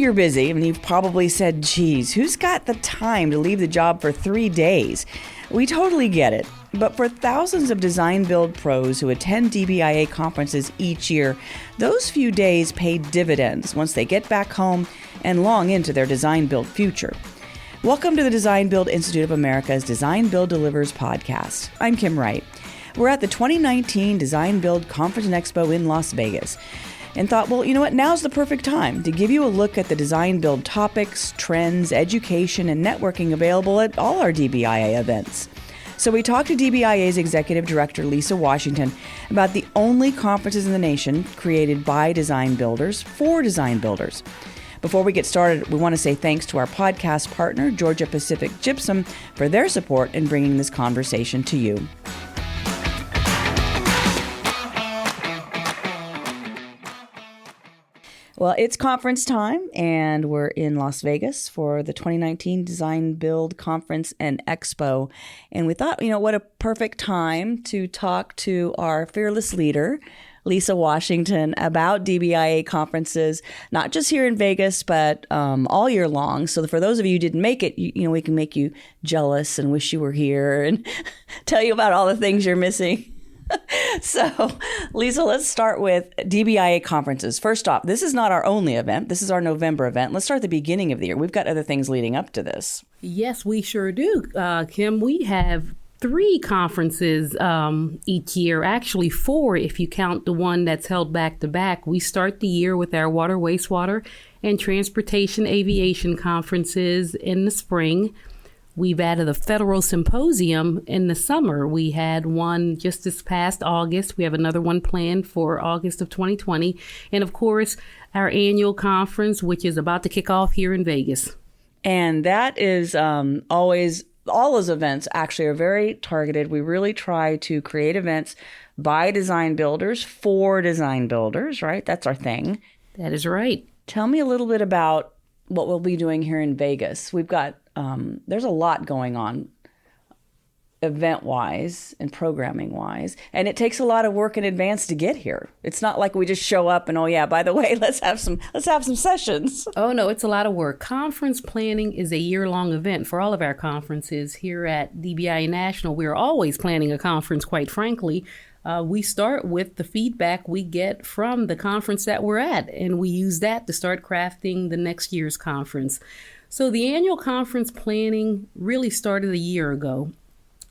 you're busy, and you've probably said, geez, who's got the time to leave the job for 3 days? We totally get it. But for thousands of design build pros who attend DBIA conferences each year, those few days pay dividends once they get back home and long into their design build future. Welcome to the Design Build Institute of America's Design Build Delivers podcast. I'm Kim Wright. We're at the 2019 Design Build Conference and Expo in Las Vegas and thought, well, you know what, now's the perfect time to give you a look at the design build topics, trends, education, and networking available at all our DBIA events. So we talked to DBIA's Executive Director, Lisa Washington, about the only conferences in the nation created by design builders for design builders. Before we get started, we want to say thanks to our podcast partner, Georgia Pacific Gypsum, for their support in bringing this conversation to you. Well, it's conference time, and we're in Las Vegas for the 2019 Design Build Conference and Expo. And we thought, what a perfect time to talk to our fearless leader, Lisa Washington, about DBIA conferences, not just here in Vegas, but all year long. So for those of you who didn't make it, we can make you jealous and wish you were here and tell you about all the things you're missing. So, Lisa, let's start with DBIA conferences. First off, this is not our only event. This is our November event. Let's start at the beginning of the year. We've got other things leading up to this. Yes, we sure do, Kim. We have 3 conferences each year, actually 4 if you count the one that's held back to back. We start the year with our water, wastewater, and transportation aviation conferences in the spring. We've added a federal symposium in the summer. We had one just this past August. We have another one planned for August of 2020. And of course, our annual conference, which is about to kick off here in Vegas. And that is always, all those events actually are very targeted. We really try to create events by design builders for design builders, right? That's our thing. That is right. Tell me a little bit about what we'll be doing here in Vegas. We've got there's a lot going on event-wise and programming-wise, and it takes a lot of work in advance to get here. It's not like we just show up and, oh yeah, by the way, let's have some sessions. Oh no, it's a lot of work. Conference planning is a year-long event for all of our conferences here at DBIA National. We're always planning a conference, quite frankly. We start with the feedback we get from the conference that we're at, and we use that to start crafting the next year's conference. So the annual conference planning really started a year ago,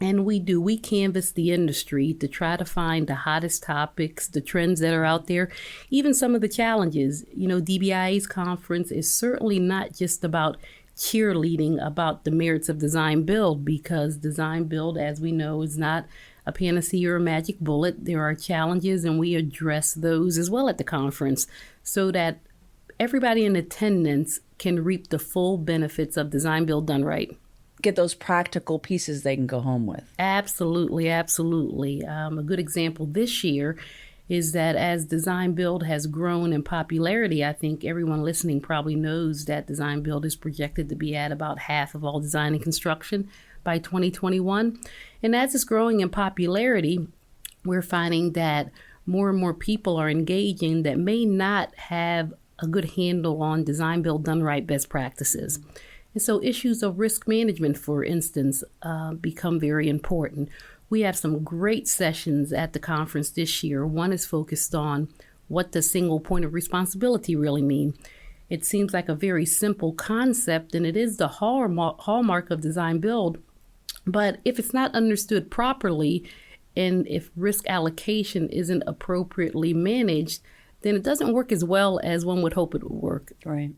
and we canvass the industry to try to find the hottest topics, the trends that are out there, even some of the challenges. DBIA's conference is certainly not just about cheerleading about the merits of design build, because design build, as we know, is not a panacea or a magic bullet. There are challenges, and we address those as well at the conference so that everybody in attendance can reap the full benefits of design build done right. Get those practical pieces they can go home with. Absolutely, absolutely. A good example this year is that as design build has grown in popularity, I think everyone listening probably knows that design build is projected to be at about half of all design and construction by 2021. And as it's growing in popularity, we're finding that more and more people are engaging that may not have a good handle on design build done right best practices. And so issues of risk management, for instance, become very important. We have some great sessions at the conference this year. One is focused on what does single point of responsibility really mean. It seems like a very simple concept, and it is the hallmark of design build. But if it's not understood properly, and if risk allocation isn't appropriately managed, then it doesn't work as well as one would hope it would work. Right.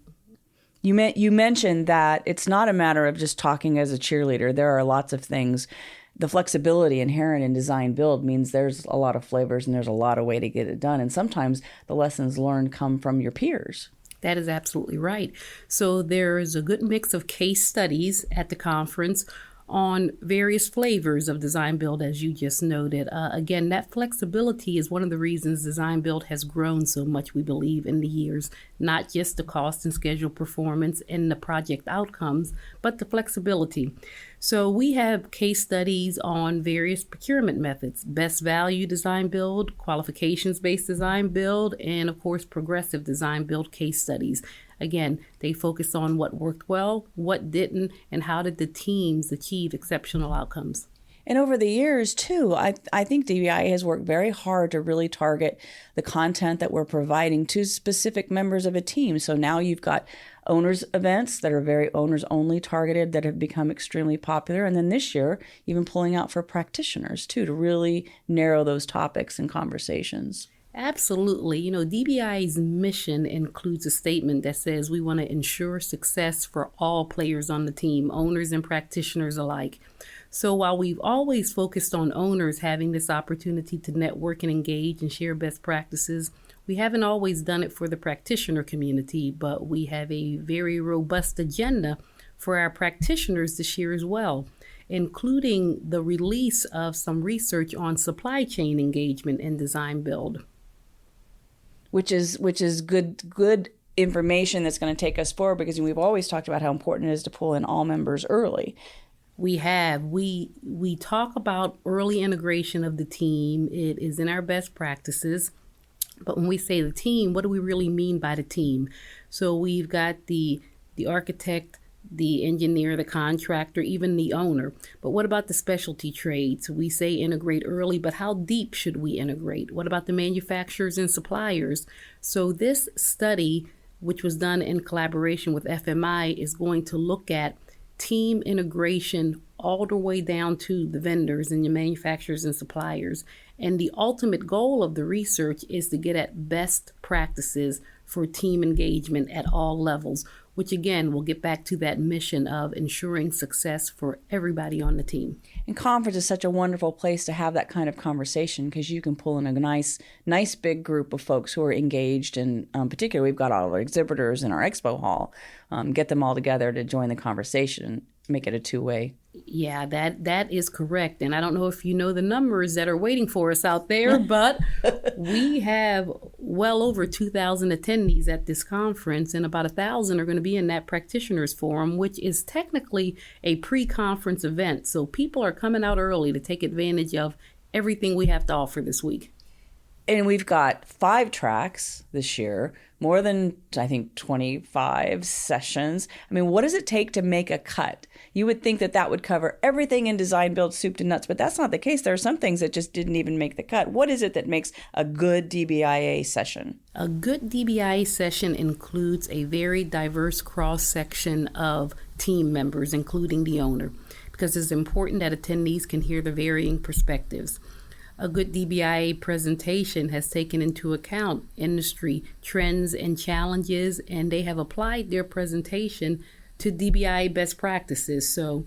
You mentioned that it's not a matter of just talking as a cheerleader. There are lots of things. The flexibility inherent in design build means there's a lot of flavors and there's a lot of way to get it done. And sometimes the lessons learned come from your peers. That is absolutely right. So there is a good mix of case studies at the conference on various flavors of design build, as you just noted. Again, that flexibility is one of the reasons design build has grown so much, we believe, in the years. Not just the cost and schedule performance and the project outcomes, but the flexibility. So we have case studies on various procurement methods: best value design build, qualifications-based design build, and of course progressive design build case studies. again, they focus on what worked well, what didn't, and how did the teams achieve exceptional outcomes. And over the years, too, I think DBIA has worked very hard to really target the content that we're providing to specific members of a team. So now you've got owners events that are very owners only targeted that have become extremely popular. And then this year, even pulling out for practitioners, too, to really narrow those topics and conversations. Absolutely. You know, DBI's mission includes a statement that says we want to ensure success for all players on the team, owners and practitioners alike. So while we've always focused on owners having this opportunity to network and engage and share best practices, we haven't always done it for the practitioner community, but we have a very robust agenda for our practitioners this year as well, including the release of some research on supply chain engagement and design build. Which is good information that's going to take us forward, because we've always talked about how important it is to pull in all members early. We talk about early integration of the team. It is in our best practices. But when we say the team, what do we really mean by the team? So we've got the architect, the engineer, the contractor, even the owner. But what about the specialty trades? We say integrate early, but how deep should we integrate? What about the manufacturers and suppliers? So this study, which was done in collaboration with FMI, is going to look at team integration all the way down to the vendors and your manufacturers and suppliers. And the ultimate goal of the research is to get at best practices for team engagement at all levels, which again will get back to that mission of ensuring success for everybody on the team. And conference is such a wonderful place to have that kind of conversation, because you can pull in a nice big group of folks who are engaged. And particularly, we've got all of our exhibitors in our expo hall, get them all together to join the conversation, make it a two-way. Yeah, that is correct. And I don't know if you know the numbers that are waiting for us out there, but we have well over 2,000 attendees at this conference, and about 1,000 are going to be in that practitioners forum, which is technically a pre-conference event. So people are coming out early to take advantage of everything we have to offer this week. And we've got 5 tracks this year, more than, I think, 25 sessions. I mean, what does it take to make a cut? You would think that would cover everything in design build, soup to nuts, but that's not the case. There are some things that just didn't even make the cut. What is it that makes a good DBIA session? A good DBIA session includes a very diverse cross-section of team members, including the owner, because it's important that attendees can hear the varying perspectives. A good DBIA presentation has taken into account industry trends and challenges, and they have applied their presentation to DBIA best practices. So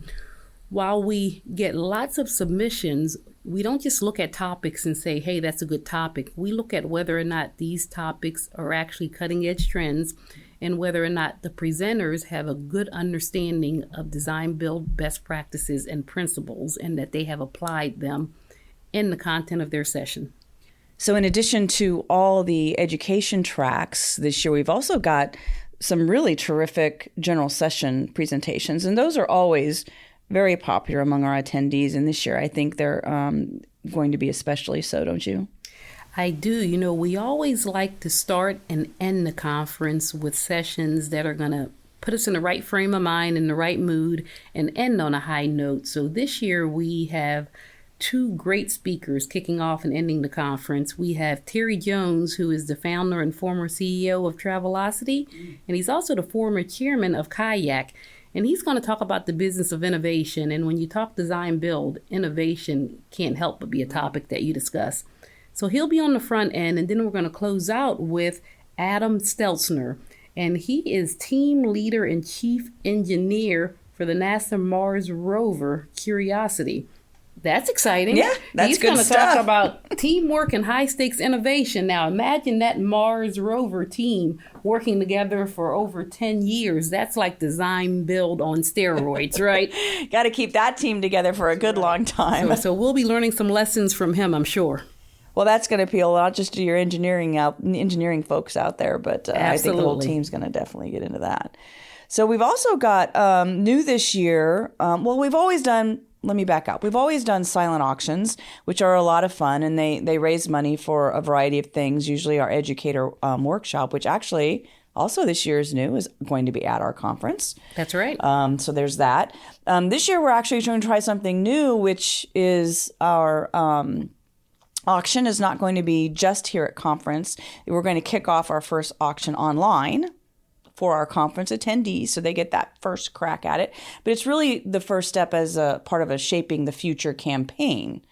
while we get lots of submissions, we don't just look at topics and say, hey, that's a good topic. We look at whether or not these topics are actually cutting edge trends, and whether or not the presenters have a good understanding of design build best practices and principles, and that they have applied them in the content of their session. So in addition to all the education tracks this year, we've also got some really terrific general session presentations, and those are always very popular among our attendees. And this year, I think they're going to be especially so, don't you? I do. You know, we always like to start and end the conference with sessions that are going to put us in the right frame of mind, in the right mood, and end on a high note. So this year, we have 2 great speakers kicking off and ending the conference. We have Terry Jones, who is the founder and former CEO of Travelocity, and he's also the former chairman of Kayak. And he's going to talk about the business of innovation. And when you talk design build, innovation can't help but be a topic that you discuss. So he'll be on the front end, and then we're going to close out with Adam Stelzner. And he is team leader and chief engineer for the NASA Mars rover Curiosity. That's exciting. Yeah, that's good stuff. He's going to talk about teamwork and high-stakes innovation. Now, imagine that Mars rover team working together for over 10 years. That's like design build on steroids, right? Got to keep that team together for a good long time. So we'll be learning some lessons from him, I'm sure. Well, that's going to appeal not just to your engineering folks out there, but I think the whole team's going to definitely get into that. So we've also got new this year. We've always done. Let me back up. We've always done silent auctions, which are a lot of fun, and they raise money for a variety of things, usually our educator workshop, which actually also this year is new, is going to be at our conference. That's right. So there's that. This year we're actually going to try something new, which is our auction is not going to be just here at conference. We're going to kick off our first auction online for our conference attendees, so they get that first crack at it. But it's really the first step as a part of a Shaping the Future campaign,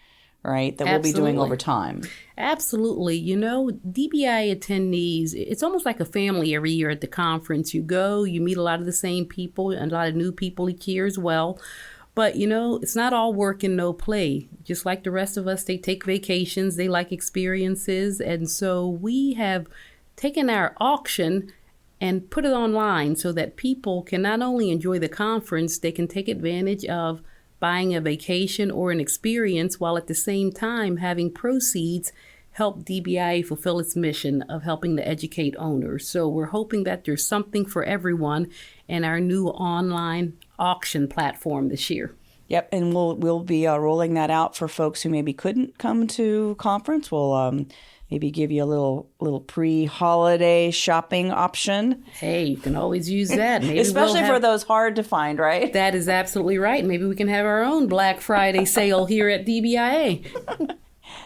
right, that we'll be doing over time. Absolutely. You know, DBIA attendees, it's almost like a family every year at the conference. You go, you meet a lot of the same people and a lot of new people each year as well. But, you know, it's not all work and no play. Just like the rest of us, they take vacations, they like experiences. And so we have taken our auction and put it online so that people can not only enjoy the conference, they can take advantage of buying a vacation or an experience while at the same time having proceeds help DBIA fulfill its mission of helping to educate owners. So we're hoping that there's something for everyone in our new online auction platform this year. Yep, and we'll be rolling that out for folks who maybe couldn't come to conference. We'll maybe give you a little pre-holiday shopping option. Hey, you can always use that. Maybe especially for those hard to find, right? That is absolutely right. Maybe we can have our own Black Friday sale here at DBIA.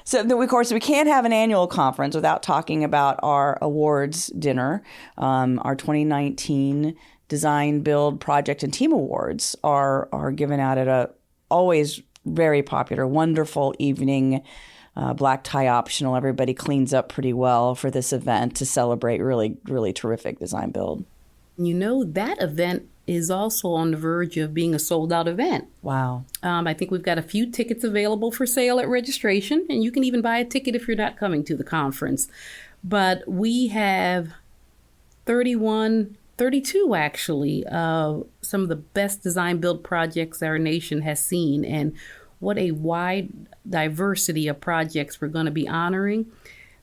So, of course, we can't have an annual conference without talking about our awards dinner. Our 2019 Design, Build, Project, and Team Awards are given out at a always very popular, wonderful evening. Black tie optional. Everybody cleans up pretty well for this event to celebrate really, really terrific design build. You know, that event is also on the verge of being a sold-out event. Wow. I think we've got a few tickets available for sale at registration, and you can even buy a ticket if you're not coming to the conference. But we have 32 actually, some of the best design build projects our nation has seen, and what a wide diversity of projects we're going to be honoring.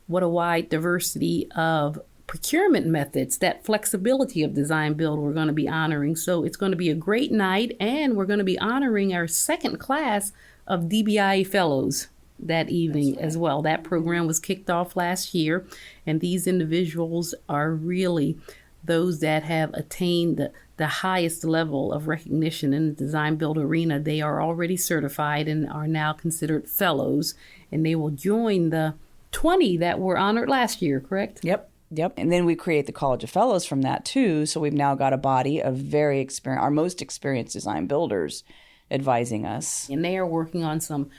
What a wide diversity of procurement methods, that flexibility of design build we're going to be honoring. So it's going to be a great night, and we're going to be honoring our second class of DBIA fellows that evening as well. That program was kicked off last year, and these individuals are really those that have attained the highest level of recognition in the design build arena. They are already certified and are now considered fellows, and they will join the 20 that were honored last year, correct? Yep. And then we create the College of Fellows from that too. So we've now got a body of very experienced, our most experienced design builders advising us. And they are working on some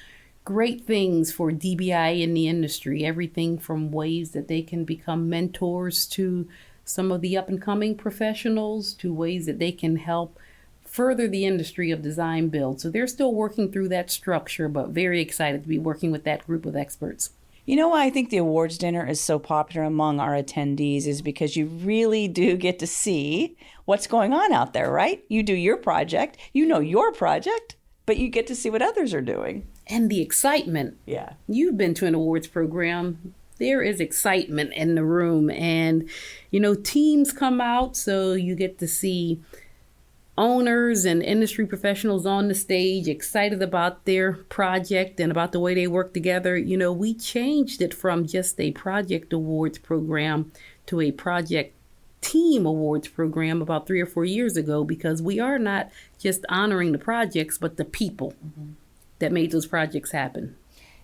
great things for DBI in the industry, everything from ways that they can become mentors to some of the up-and-coming professionals, to ways that they can help further the industry of design build. So they're still working through that structure, but very excited to be working with that group of experts. You know why I think the awards dinner is so popular among our attendees is because you really do get to see what's going on out there, right? You do your project, you know your project, but you get to see what others are doing. And the excitement. Yeah. You've been to an awards program. There is excitement in the room, and, you know, teams come out, so you get to see owners and industry professionals on the stage excited about their project and about the way they work together. You know, we changed it from just a project awards program to a project team awards program about 3 or 4 years ago, because we are not just honoring the projects, but the people that made those projects happen.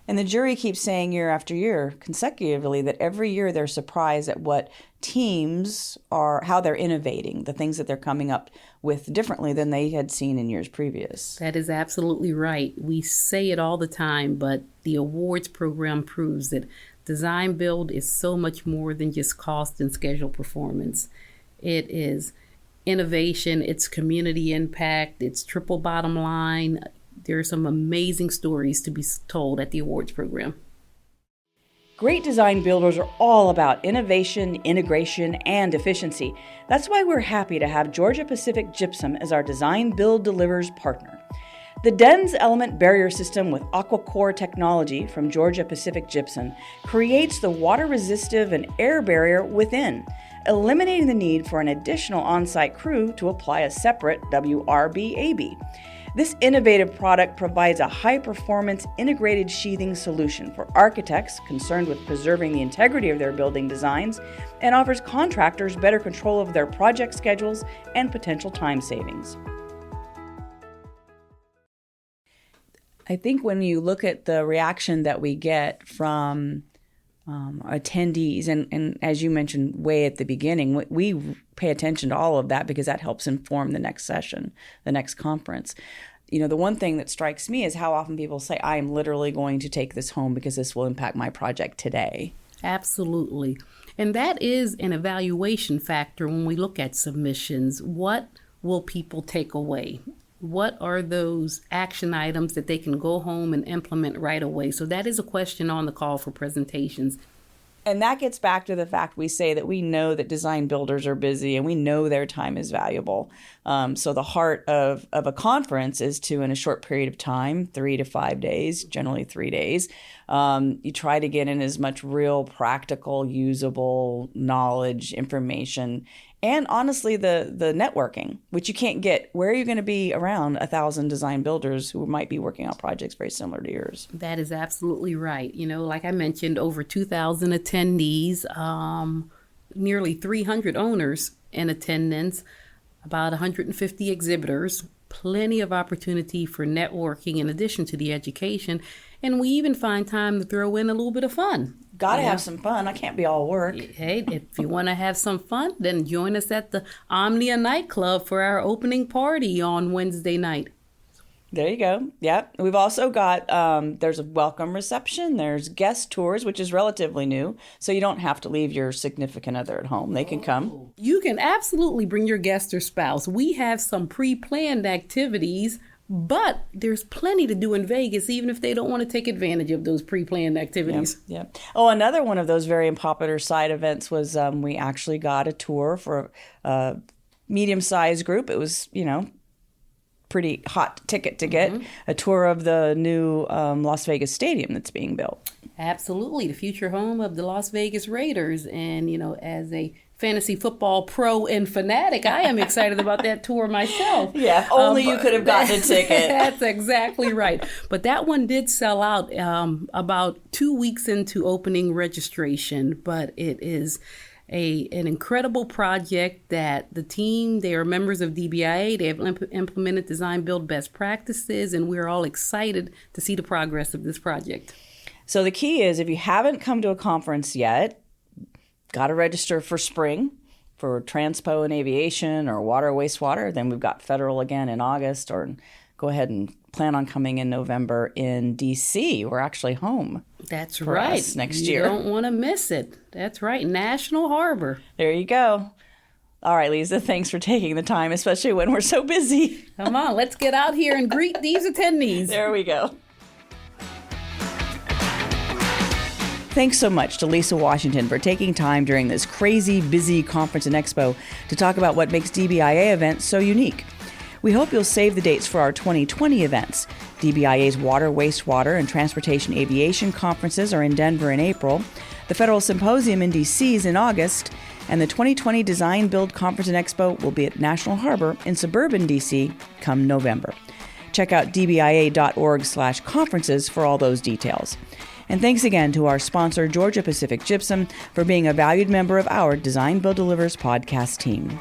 And the jury keeps saying year after year consecutively that every year they're surprised at what teams are, how they're innovating, the things that they're coming up with differently than they had seen in years previous. That is absolutely right. We say it all the time, but the awards program proves that design build is so much more than just cost and schedule performance. It is innovation, it's community impact, it's triple bottom line. There are some amazing stories to be told at the awards program. Great design builders are all about innovation, integration, and efficiency. That's why we're happy to have Georgia Pacific Gypsum as our Design Build Delivers partner. The DENS element barrier system with AquaCore technology from Georgia Pacific Gypsum creates the water-resistive and air barrier within, eliminating the need for an additional on-site crew to apply a separate WRBAB. This innovative product provides a high-performance integrated sheathing solution for architects concerned with preserving the integrity of their building designs and offers contractors better control of their project schedules and potential time savings. I think when you look at the reaction that we get from attendees, and as you mentioned way at the beginning, we pay attention to all of that because that helps inform the next session, the next conference. The one thing that strikes me is how often people say, I am literally going to take this home because this will impact my project today. Absolutely. And that is an evaluation factor when we look at submissions. What will people take away? What are those action items that they can go home and implement right away? So that is a question on the call for presentations. And that gets back to the fact we say that we know that design builders are busy and we know their time is valuable. So the heart of a conference is to, in a short period of time, 3 to 5 days, generally 3 days, you try to get in as much real, practical, usable knowledge, information, and honestly, the networking, which you can't get. Where are you going to be around 1,000 design builders who might be working on projects very similar to yours? That is absolutely right. Like I mentioned, over 2,000 attendees, nearly 300 owners in attendance, about 150 exhibitors, plenty of opportunity for networking in addition to the education. And we even find time to throw in a little bit of fun. Gotta have some fun. I can't be all work. Hey, if you want to have some fun, then join us at the Omnia nightclub for our opening party on Wednesday night. There you go. Yeah. We've also got, there's a welcome reception. There's guest tours, which is relatively new. So you don't have to leave your significant other at home. They can come. You can absolutely bring your guest or spouse. We have some pre-planned activities, but there's plenty to do in Vegas, even if they don't want to take advantage of those pre-planned activities. Yeah. Oh, another one of those very popular side events was we actually got a tour for a medium-sized group. It was, pretty hot ticket to get a tour of the new Las Vegas stadium that's being built. Absolutely. The future home of the Las Vegas Raiders. And, as a fantasy football pro and fanatic, I am excited about that tour myself. Yeah, if only you could have gotten a ticket. That's exactly right. But that one did sell out about 2 weeks into opening registration. But it is an incredible project that the team, they are members of DBIA, they have implemented design build best practices, and we're all excited to see the progress of this project. So the key is, if you haven't come to a conference yet, got to register for spring for Transpo and Aviation or Water Wastewater. Then we've got Federal again in August, or go ahead and plan on coming in November in DC. We're actually home. That's right. Next year. You don't want to miss it. That's right. National Harbor. There you go. All right, Lisa, thanks for taking the time, especially when we're so busy. Come on, let's get out here and greet these attendees. There we go. Thanks so much to Lisa Washington for taking time during this crazy, busy conference and expo to talk about what makes DBIA events so unique. We hope you'll save the dates for our 2020 events. DBIA's Water, Wastewater, and Transportation Aviation conferences are in Denver in April. The Federal Symposium in D.C. is in August. And the 2020 Design Build Conference and Expo will be at National Harbor in suburban D.C. come November. Check out dbia.org/conferences for all those details. And thanks again to our sponsor, Georgia Pacific Gypsum, for being a valued member of our Design Build Delivers podcast team.